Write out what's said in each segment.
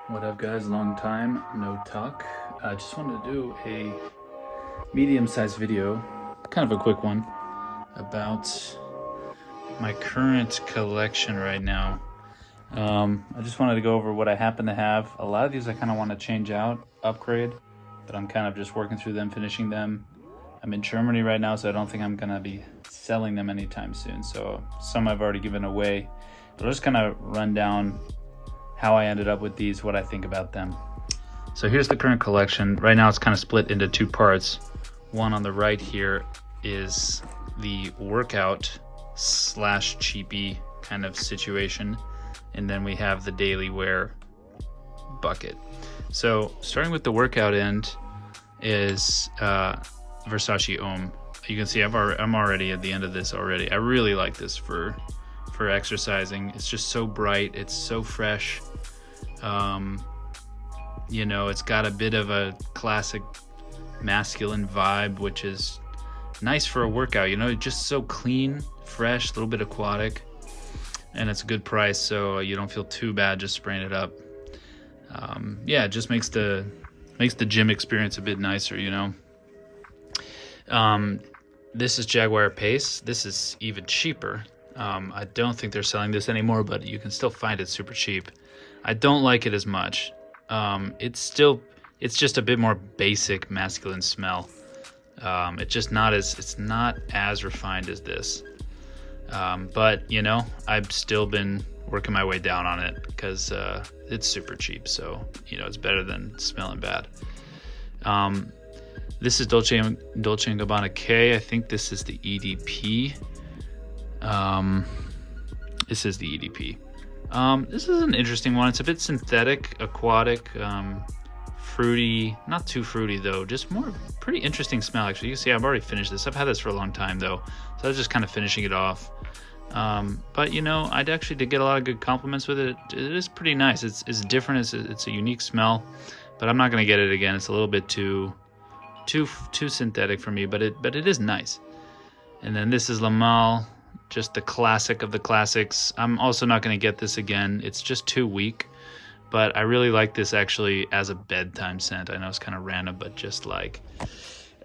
What up, guys? Long time no talk. I just wanted to do a medium-sized video, kind of a quick one, about my current collection right now. I just wanted to go over what I happen to have. A lot of these I kind of want to change out, upgrade, but I'm kind of just working through them, finishing them. I'm in Germany right now, so I don't think I'm gonna be selling them anytime soon. So some I've already given away. But I'll just kind of run down how I ended up with these, what I think about them. So here's the current collection. Right now it's kind of split into two parts. One on the right here is the workout slash cheapy kind of situation. And then we have the daily wear bucket. So starting with the workout end is Versace Ohm. You can see I'm already at the end of this already. I really like this for exercising. It's just so bright, it's so fresh. You know, it's got a bit of a classic masculine vibe, which is nice for a workout. You know, just so clean, fresh, a little bit aquatic, and it's a good price, so you don't feel too bad just spraying it up. Yeah, it just makes the gym experience a bit nicer, you know. This is Jaguar Pace. This is even cheaper. I don't think they're selling this anymore, but you can still find it super cheap. I don't like it as much. It's just a bit more basic masculine smell. It's not as refined as this. But you know, I've still been working my way down on it because it's super cheap. So you know, it's better than smelling bad. This is Dolce & Gabbana K. I think this is the EDP. This is the EDP. This is an interesting one. It's a bit synthetic, aquatic, fruity, not too fruity though, just more pretty interesting smell actually. You can see I've already finished this. I've had this for a long time though, so I was just kind of finishing it off. But you know, I actually did get a lot of good compliments with it. It is pretty nice. It's different. It's a unique smell, but I'm not gonna get it again. It's a little bit too synthetic for me, but it is nice. And then this is La Mal, just the classic of the classics. I'm also not going to get this again. It's just too weak, but I really like this actually as a bedtime scent. I know it's kind of random, but just like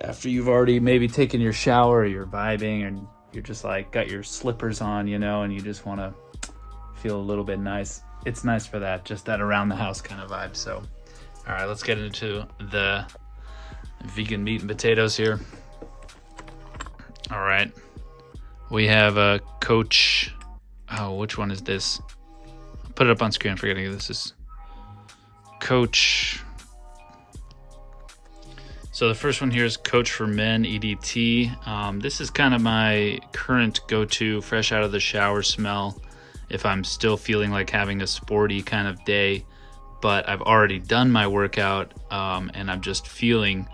after you've already maybe taken your shower, or you're vibing, and you're just like got your slippers on, you know, and you just want to feel a little bit nice. It's nice for that, just that around the house kind of vibe. So, all right, let's get into the vegan meat and potatoes here. All right, we have a Coach. Oh, which one is this? I'll put it up on screen. I'm forgetting this is Coach. So the first one here is Coach for Men EDT. This is kind of my current go-to fresh out of the shower smell if I'm still feeling like having a sporty kind of day, but I've already done my workout, and I'm just feeling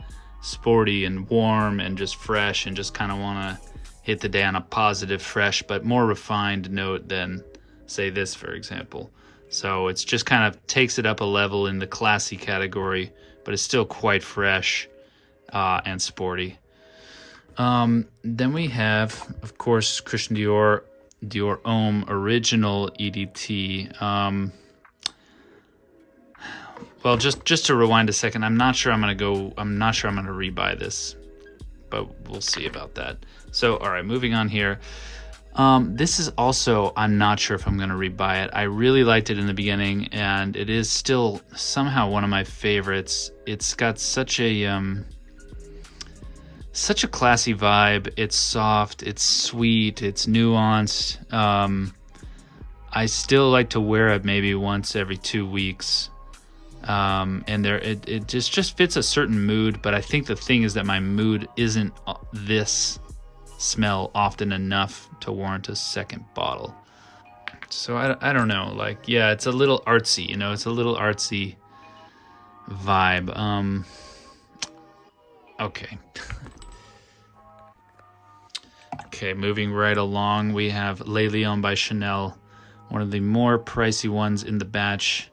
sporty and warm and just fresh, and just kind of want to hit the day on a positive, fresh, but more refined note than say this, for example. So it's just kind of takes it up a level in the classy category, but it's still quite fresh and sporty. Then we have, of course, Christian Dior Homme original EDT. Well, just to rewind a second, I'm not sure I'm gonna rebuy this, but we'll see about that. So, all right, moving on here. This is also, I'm not sure if I'm gonna rebuy it. I really liked it in the beginning, and it is still somehow one of my favorites. It's got such a classy vibe. It's soft, it's sweet, it's nuanced. I still like to wear it maybe once every 2 weeks. And it just fits a certain mood, but I think the thing is that my mood isn't this smell often enough to warrant a second bottle. So I don't know, like, yeah, it's a little artsy, you know, it's a little artsy vibe. Okay. Okay, moving right along, we have Le Lion by Chanel, one of the more pricey ones in the batch.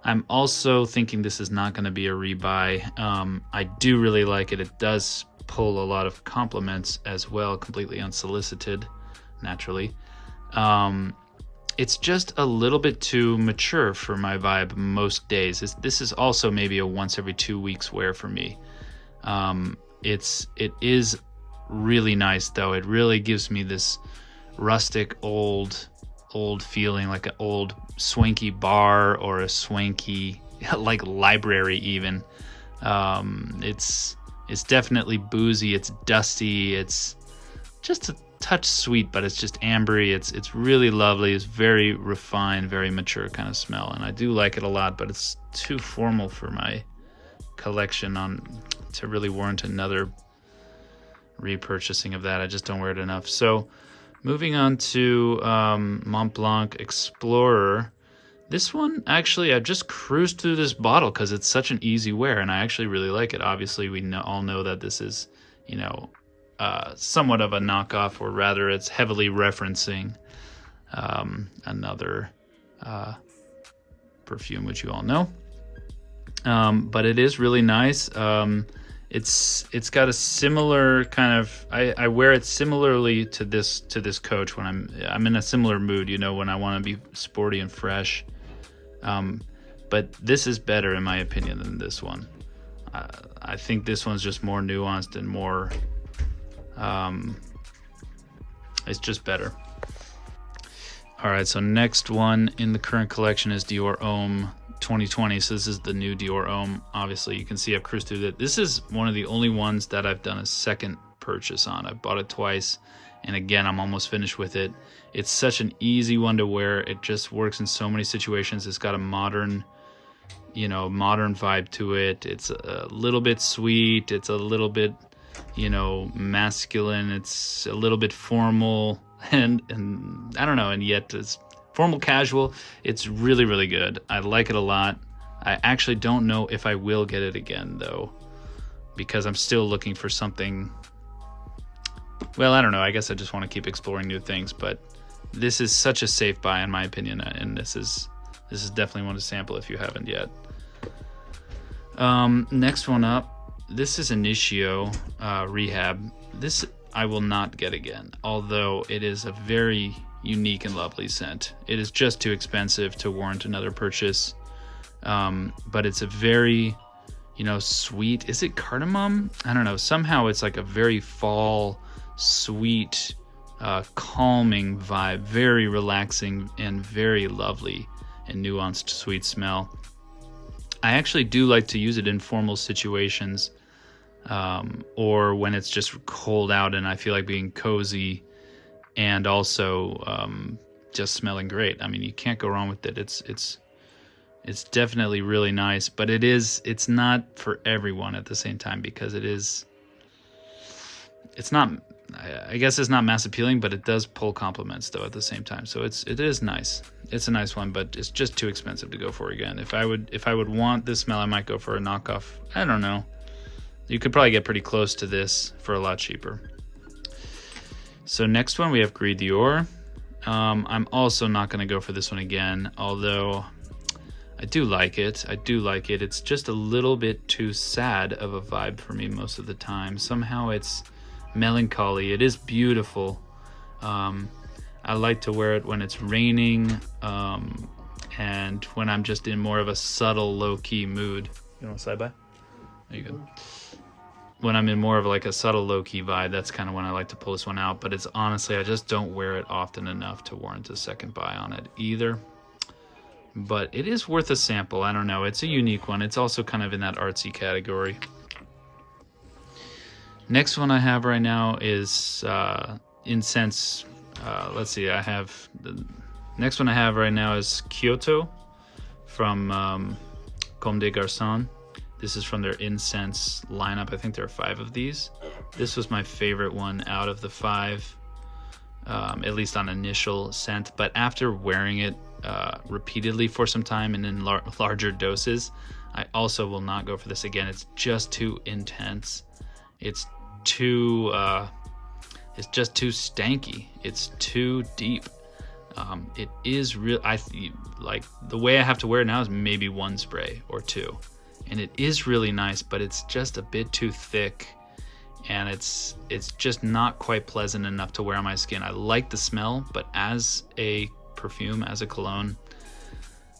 I'm also thinking this is not going to be a rebuy. I do really like it. It does pull a lot of compliments as well, completely unsolicited, naturally. it's just a little bit too mature for my vibe most days. This is also maybe a once every 2 weeks wear for me. It is really nice though. It really gives me this rustic old feeling, like an old swanky bar or a swanky like library even. It's definitely boozy, it's dusty, it's just a touch sweet, but it's just ambery. It's really lovely. It's very refined, very mature kind of smell, and I do like it a lot, but it's too formal for my collection to really warrant another repurchasing of that. I just don't wear it enough. So moving on to Mont Blanc Explorer. This one, actually, I just cruised through this bottle because it's such an easy wear, and I actually really like it. Obviously, we all know that this is, somewhat of a knockoff, or rather it's heavily referencing another perfume, which you all know. But it is really nice. It's got a similar kind of, I wear it similarly to this Coach when I'm in a similar mood, when I want to be sporty and fresh. But this is better in my opinion than this one. I think this one's just more nuanced and more, it's just better. All right, so next one in the current collection is Dior Homme 2020. So this is the new Dior Homme. Obviously, you can see I've cruised through that. This is one of the only ones that I've done a second purchase on. I bought it twice, and again, I'm almost finished with it. It's such an easy one to wear. It just works in so many situations. It's got a modern vibe to it. It's a little bit sweet. It's a little bit, masculine. It's a little bit formal, and I don't know, and yet it's formal casual. It's really, really good. I like it a lot. I actually don't know if I will get it again though, because I'm still looking for something. Well, I don't know. I guess I just want to keep exploring new things, but this is such a safe buy in my opinion, and this is definitely one to sample if you haven't yet. Next one up, this is Initio Rehab. This I will not get again, although it is a very unique and lovely scent. It is just too expensive to warrant another purchase, but it's a very, sweet. Is it cardamom? I don't know. Somehow it's like a very fall, sweet, calming vibe. Very relaxing and very lovely and nuanced sweet smell. I actually do like to use it in formal situations, or when it's just cold out and I feel like being cozy, and also just smelling great. I mean, you can't go wrong with it. It's definitely really nice, but it's not for everyone at the same time, because it's not, I guess it's not mass appealing, but it does pull compliments though at the same time. So it is nice. It's a nice one, but it's just too expensive to go for again. If I would want this smell, I might go for a knockoff. I don't know. You could probably get pretty close to this for a lot cheaper. So next one we have Gris Dior. I'm also not going to go for this one again, although I do like it. It's just a little bit too sad of a vibe for me most of the time. Somehow it's melancholy. It is beautiful. I like to wear it when it's raining, and when I'm just in more of a subtle, low-key mood. You want a side by? There you go. When I'm in more of like a subtle low-key vibe, that's kind of when I like to pull this one out. But it's honestly, I just don't wear it often enough to warrant a second buy on it either. But it is worth a sample. I don't know. It's a unique one. It's also kind of in that artsy category. Next one I have right now is Incense. Let's see. The next one I have right now is Kyoto from Comme des Garçons. This is from their Incense lineup. I think there are 5 of these. This was my favorite one out of the 5, at least on initial scent. But after wearing it repeatedly for some time and in larger doses, I also will not go for this again. It's just too intense. It's just too stanky. It's too deep. It is real. Like the way I have to wear it now is maybe 1 spray or 2. And it is really nice, but it's just a bit too thick, and it's just not quite pleasant enough to wear on my skin. I like the smell, but as a perfume as a cologne.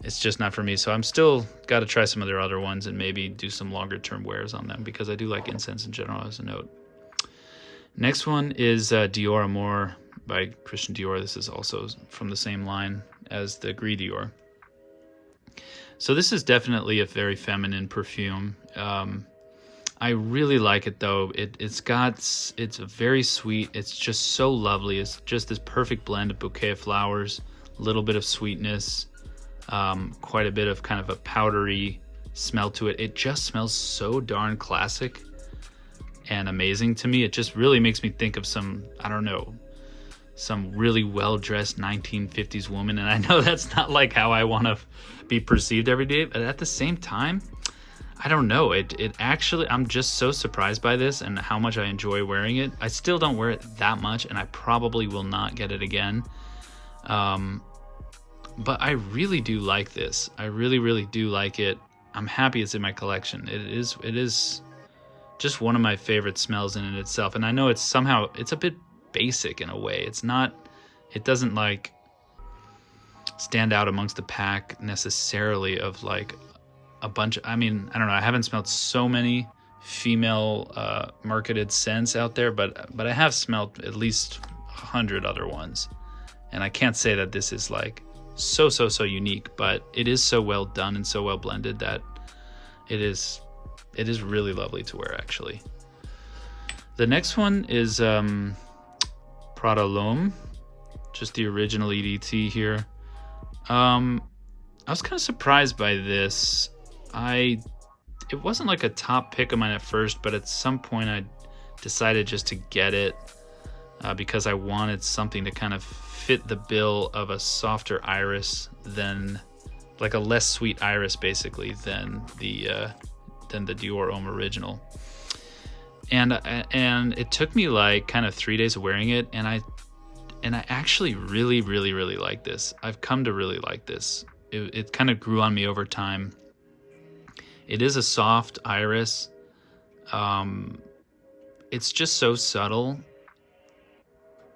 It's just not for me. So I'm still got to try some of their other ones and maybe do some longer term wears on them, because I do like incense in general, as a note. Next one is Diora Mo by Christian Dior. This is also from the same line as the Gris Dior. So this is definitely a very feminine perfume. I really like it though. It's very sweet. It's just so lovely. It's just this perfect blend of bouquet of flowers, a little bit of sweetness, quite a bit of kind of a powdery smell to it. It just smells so darn classic and amazing to me. It just really makes me think of some, I don't know, some really well-dressed 1950s woman. And I know that's not like how I want to be perceived every day, but at the same time, I don't know. It actually, I'm just so surprised by this and how much I enjoy wearing it. I still don't wear it that much, and I probably will not get it again. But I really do like this. I really, really do like it. I'm happy it's in my collection. It is just one of my favorite smells in it itself. And I know it's a bit basic in a way. It doesn't like stand out amongst the pack necessarily of like a bunch of, I mean, I don't know, I haven't smelled so many female marketed scents out there, but I have smelled at least 100 other ones, and I can't say that this is like so unique, but it is so well done and so well blended that it is really lovely to wear, actually. The next one is Prada L'Homme, just the original EDT here. I was kind of surprised by this. It wasn't like a top pick of mine at first, but at some point I decided just to get it because I wanted something to kind of fit the bill of a softer iris than, like a less sweet iris basically than the Dior Homme original. And it took me like kind of 3 days of wearing it, and I actually really like this. I've come to really like this. It kind of grew on me over time. It is a soft iris. It's just so subtle,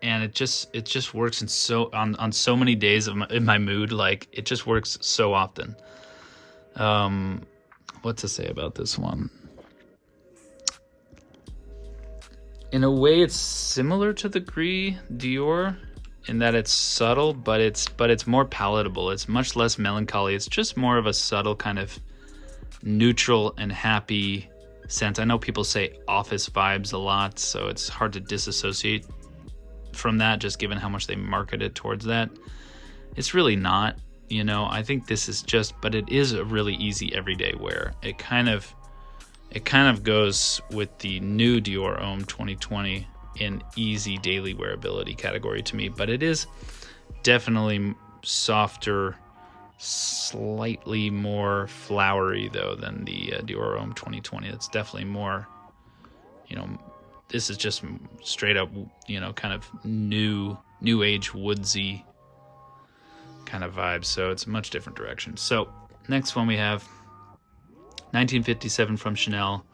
and it just works on so many days in my mood. Like, it just works so often. What to say about this one? In a way, it's similar to the Gris Dior in that it's subtle, but it's more palatable. It's much less melancholy. It's just more of a subtle kind of neutral and happy scent. I know people say office vibes a lot, so it's hard to disassociate from that, just given how much they market it towards that. It's really not, you know. I think this is but it is a really easy everyday wear. It kind of goes with the new Dior Homme 2020 in easy daily wearability category to me, but it is definitely softer, slightly more flowery though than the Dior Homme 2020. It's definitely more, you know, this is just straight up, you know, kind of new age woodsy kind of vibe. So it's a much different direction. So next one we have 1957 from Chanel.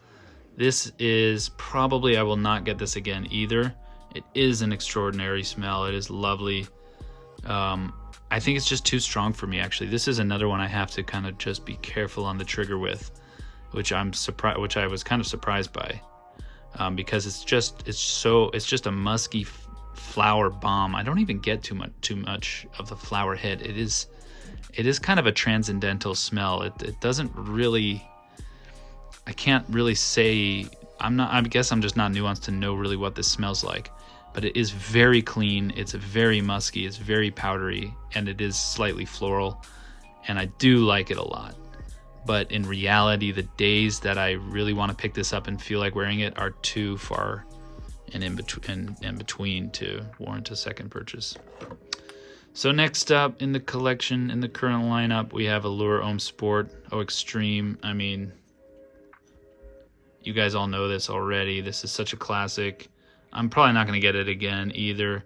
This is probably, I will not get this again either. It is an extraordinary smell. It is lovely. I think it's just too strong for me, actually. This is another one I have to kind of just be careful on the trigger with, which I was kind of surprised by, because it's just a musky flower bomb. I don't even get too much of the flower head. It is kind of a transcendental smell. It doesn't really, I can't really say, I guess I'm just not nuanced to know really what this smells like, but it is very clean. It's very musky. It's very powdery, and it is slightly floral, and I do like it a lot. But in reality, the days that I really want to pick this up and feel like wearing it are too far and in between to warrant a second purchase. So next up in the collection, in the current lineup, we have Allure Homme Sport Eau Extreme. I mean, you guys all know this already. This is such a classic. I'm probably not going to get it again either.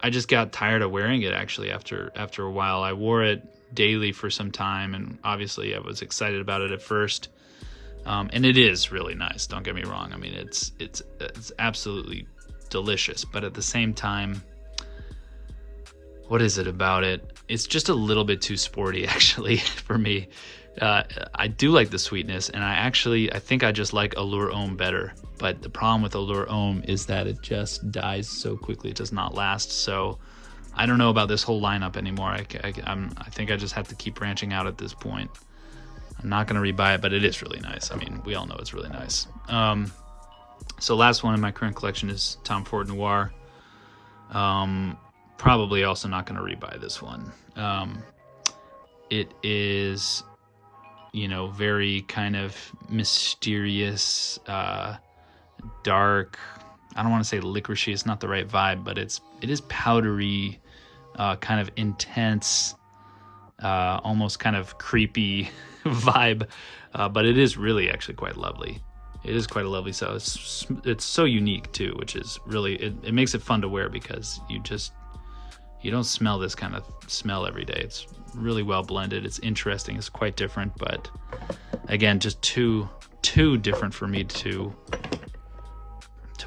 I just got tired of wearing it, actually, after a while. I wore it daily for some time, and obviously I was excited about it at first. And it is really nice, don't get me wrong. I mean, it's absolutely delicious, but at the same time, what is it about it? it's just a little bit too sporty actually for me. I do like the sweetness, and I think I just like Allure Homme better. But the problem with Allure Homme is that it just dies so quickly. It does not last. So I don't know about this whole lineup anymore. I think I just have to keep branching out at this point. I'm not going to rebuy it, but it is really nice. I mean, we all know it's really nice. So last one in my current collection is Tom Ford Noir. Probably also not going to rebuy this one. It is, very kind of mysterious, dark. I don't want to say licoricey. It's not the right vibe, but it is powdery, kind of intense, almost kind of creepy vibe. But it is really actually quite lovely. It is quite a lovely style. It's so unique too, which is really, it makes it fun to wear because you don't smell this kind of smell every day. It's really well blended. It's interesting. It's quite different, but again, just too different for me to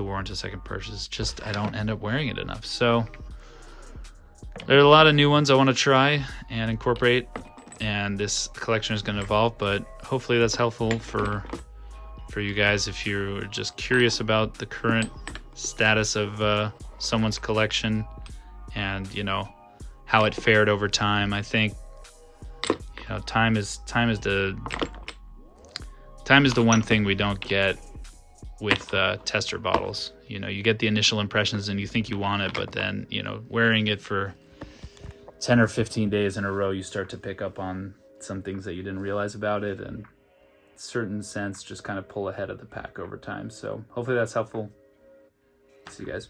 warrant a second purchase. Just, I don't end up wearing it enough. So there's a lot of new ones I want to try and incorporate, and this collection is going to evolve, but hopefully that's helpful for you guys if you're just curious about the current status of someone's collection and how it fared over time. I think time is the one thing we don't get with tester bottles. You get the initial impressions and you think you want it, but then wearing it for 10 or 15 days in a row, you start to pick up on some things that you didn't realize about it, and certain sense just kind of pull ahead of the pack over time. So hopefully that's helpful. See you guys.